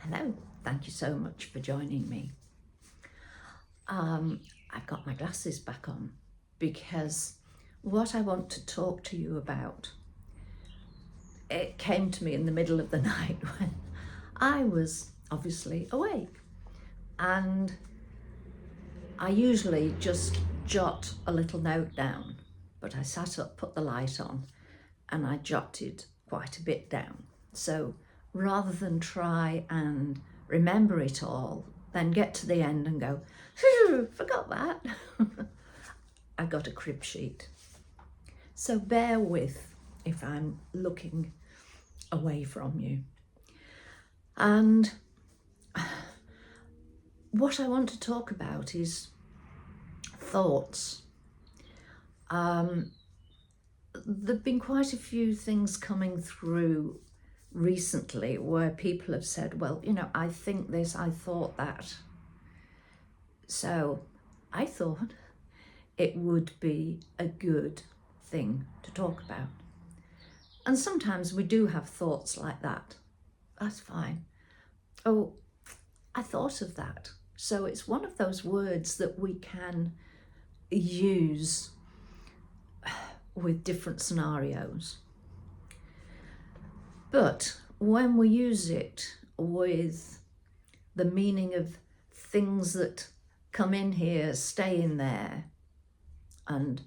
Hello, thank you so much for joining me. I've got my glasses back on because what I want to talk to you about, it came to me in the middle of the night when I was obviously awake, and I usually just jot a little note down, but I sat up, put the light on, and I jotted quite a bit down. So rather than try and remember it all, then get to the end and go, phew, forgot that, I got a crib sheet. So bear with if I'm looking away from you. And what I want to talk about is thoughts. There've been quite a few things coming through recently where people have said, well, I think this, I thought that. So I thought it would be a good thing to talk about. And sometimes we do have thoughts like that. That's fine. Oh, I thought of that. So it's one of those words that we can use with different scenarios. But when we use it with the meaning of things that come in here, stay in there, and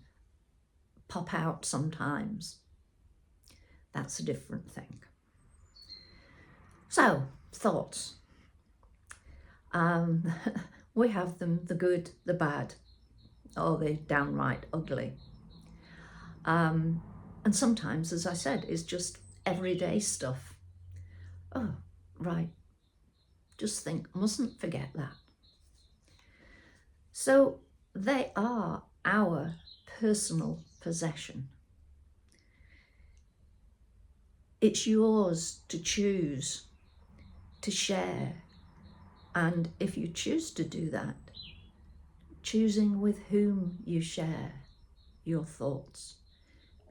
pop out sometimes, that's a different thing. So, thoughts. We have them, the good, the bad, or the downright ugly. And sometimes, as I said, it's just everyday stuff. Oh, right. Just think, mustn't forget that. So they are our personal possession. It's yours to choose, to share. And if you choose to do that, choosing with whom you share your thoughts,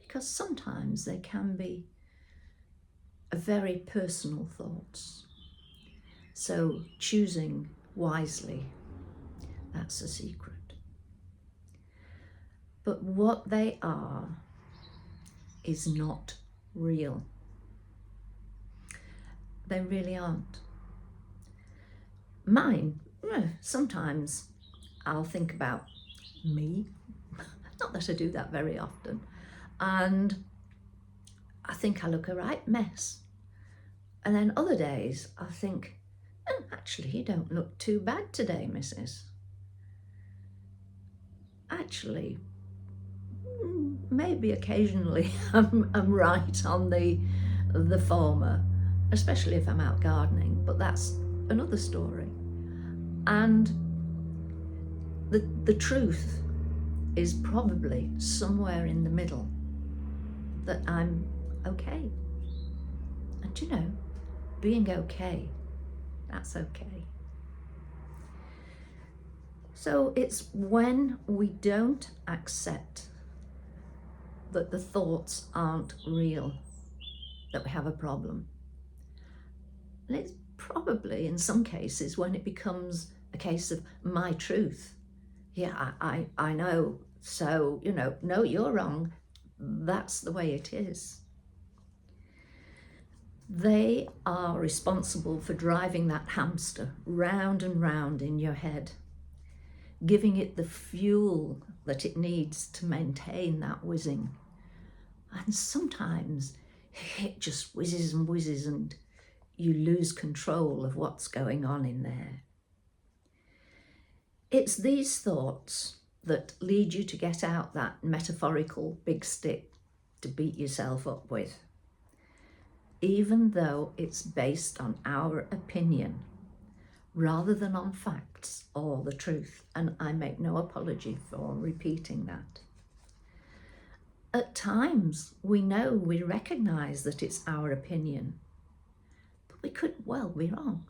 because sometimes they can be very personal thoughts. So choosing wisely, that's a secret. But what they are is not real. They really aren't. Mine, sometimes I'll think about me, not that I do that very often, and I think I look a right mess. And then other days I think, actually, you don't look too bad today, missus. Actually, maybe occasionally I'm right on the former, especially if I'm out gardening, but that's another story. And the truth is probably somewhere in the middle, that I'm okay. And being okay, that's okay. So it's when we don't accept that the thoughts aren't real that we have a problem. And it's probably in some cases when it becomes a case of my truth. Yeah, I know. So, no, you're wrong. That's the way it is. They are responsible for driving that hamster round and round in your head, giving it the fuel that it needs to maintain that whizzing. And sometimes it just whizzes and you lose control of what's going on in there. It's these thoughts that lead you to get out that metaphorical big stick to beat yourself up with, even though it's based on our opinion rather than on facts or the truth. And I make no apology for repeating that. At times, we recognise that it's our opinion, but we could well be wrong.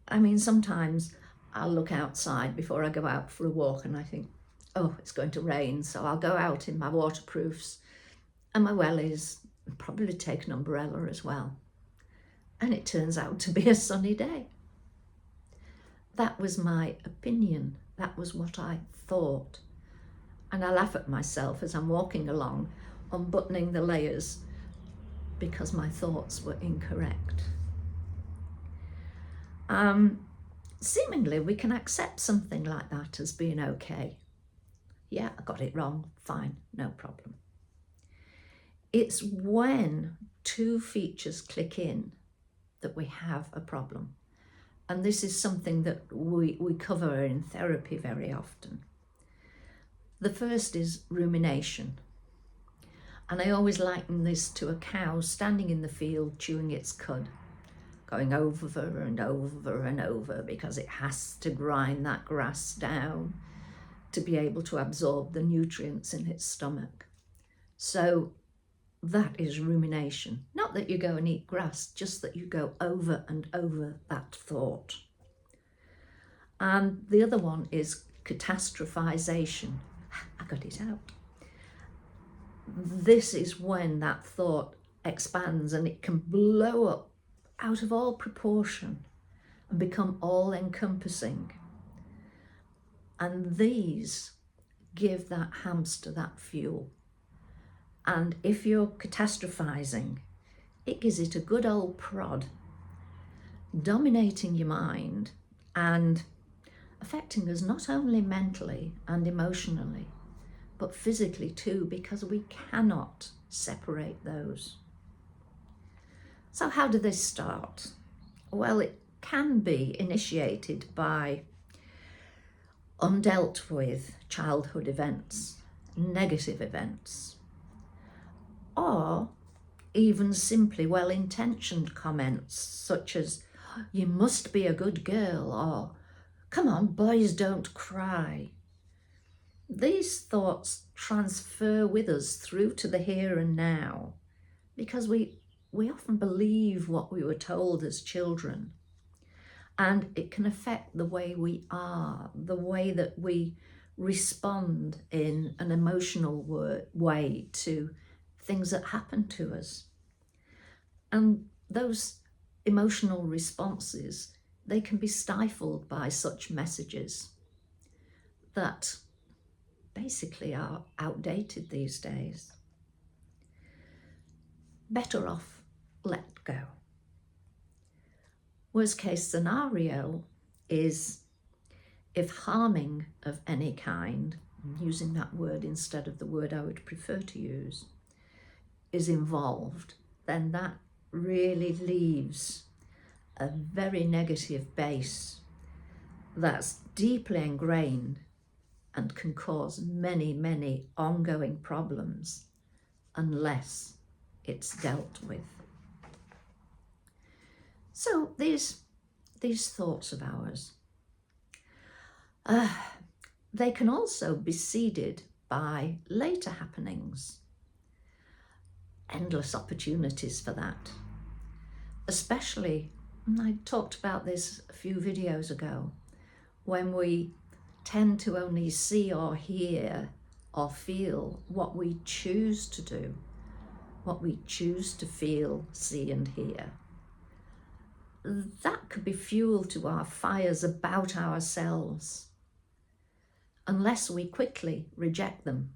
I mean, sometimes I'll look outside before I go out for a walk and I think, oh, it's going to rain, so I'll go out in my waterproofs and my wellies, and probably take an umbrella as well. and it turns out to be a sunny day. That was my opinion. That was what I thought. And I laugh at myself as I'm walking along, unbuttoning the layers, because my thoughts were incorrect. Seemingly, we can accept something like that as being okay. Yeah, I got it wrong. Fine, no problem. It's when two features click in that we have a problem. And this is something that we cover in therapy very often. The first is rumination. And I always liken this to a cow standing in the field chewing its cud, going over and over and over because it has to grind that grass down to be able to absorb the nutrients in its stomach. So that is rumination. Not that you go and eat grass, just that you go over and over that thought. And the other one is catastrophization. I got it out. This is when that thought expands and it can blow up out of all proportion and become all-encompassing. And these give that hamster that fuel. And if you're catastrophizing, it gives it a good old prod, dominating your mind and affecting us not only mentally and emotionally, but physically too, because we cannot separate those. So how do they start? Well, it can be initiated by undealt with childhood events, negative events, or even simply well-intentioned comments such as, "You must be a good girl," or "Come on, boys don't cry." These thoughts transfer with us through to the here and now because we often believe what we were told as children, and it can affect the way we are, the way that we respond in an emotional way to things that happen to us. And those emotional responses, they can be stifled by such messages that basically are outdated these days. Better off let go. Worst case scenario is if harming of any kind, using that word instead of the word I would prefer to use, is involved, then that really leaves a very negative base that's deeply ingrained and can cause many, many ongoing problems unless it's dealt with. So these thoughts of ours, they can also be seeded by later happenings. Endless opportunities for that. Especially, and I talked about this a few videos ago, when we tend to only see or hear or feel what we choose to do, what we choose to feel, see and hear. That could be fuel to our fires about ourselves, unless we quickly reject them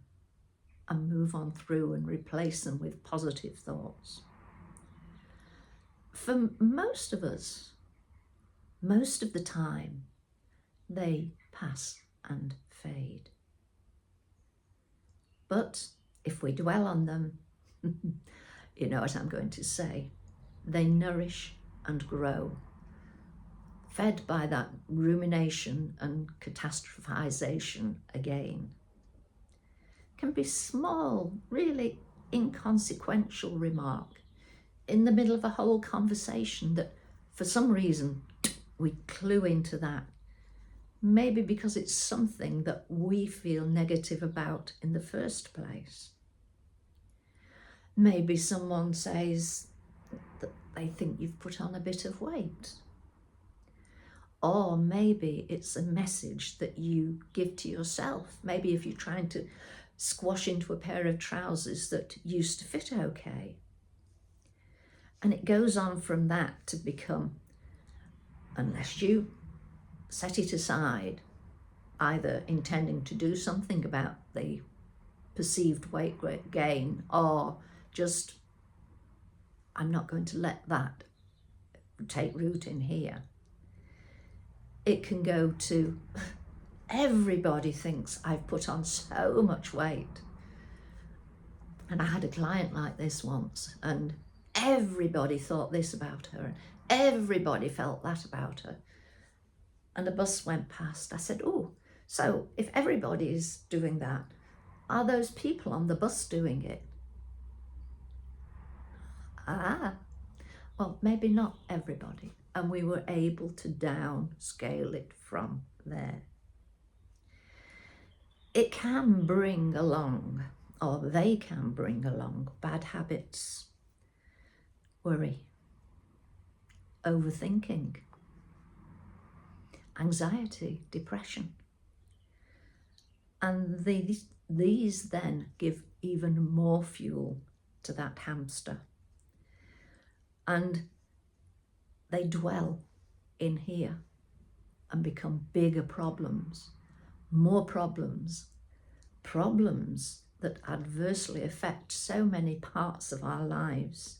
and move on through and replace them with positive thoughts. For most of us, most of the time, they pass and fade. But if we dwell on them, you know what I'm going to say, they nourish and grow, fed by that rumination and catastrophization again. Can be small, really inconsequential remark in the middle of a whole conversation that for some reason we clue into that. Maybe because it's something that we feel negative about in the first place. Maybe someone says that they think you've put on a bit of weight. Or maybe it's a message that you give to yourself. Maybe if you're trying to squash into a pair of trousers that used to fit okay. And it goes on from that to become, unless you set it aside, either intending to do something about the perceived weight gain, or just, I'm not going to let that take root in here. It can go to, everybody thinks I've put on so much weight. And I had a client like this once, and everybody thought this about her, and everybody felt that about her. And a bus went past. I said, oh, so if everybody's doing that, are those people on the bus doing it? Well, maybe not everybody. And we were able to downscale it from there. It can bring along, or they can bring along, bad habits, worry, overthinking, anxiety, depression. And these then give even more fuel to that hamster. And they dwell in here and become bigger problems, more problems, problems that adversely affect so many parts of our lives,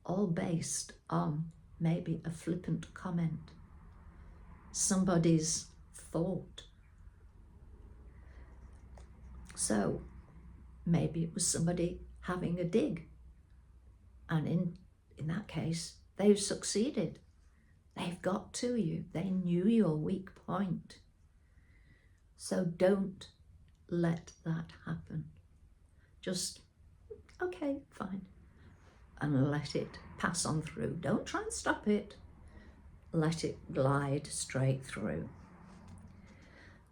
all based on maybe a flippant comment, somebody's thought. So maybe it was somebody having a dig, and in that case, they've succeeded. They've got to you. They knew your weak point. So don't let that happen. Just, okay, fine. And let it pass on through. Don't try and stop it. Let it glide straight through.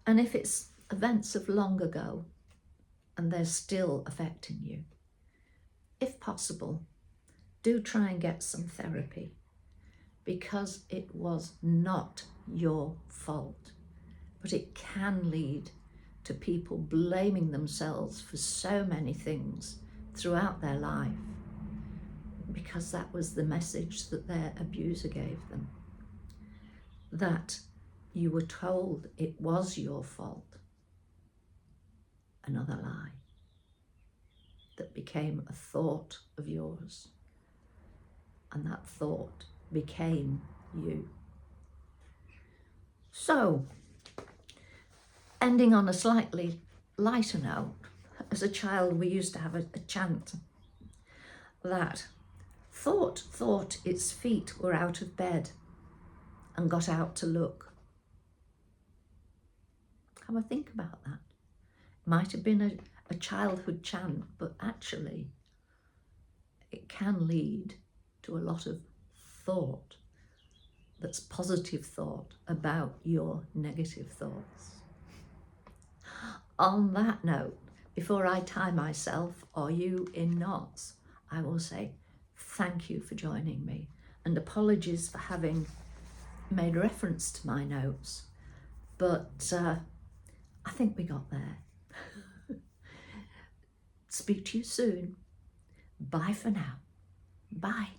And if it's events of long ago and they're still affecting you, if possible, do try and get some therapy, because it was not your fault. But it can lead to people blaming themselves for so many things throughout their life, because that was the message that their abuser gave them, that you were told it was your fault. Another lie that became a thought of yours, and that thought became you. So, ending on a slightly lighter note, as a child we used to have a chant that thought its feet were out of bed and got out to look. Have a think about that. Might have been a childhood chant, but actually it can lead to a lot of thought that's positive thought about your negative thoughts. On that note, before I tie myself or you in knots, I will say thank you for joining me, and apologies for having made reference to my notes, but I think we got there. Speak to you soon. Bye for now. Bye.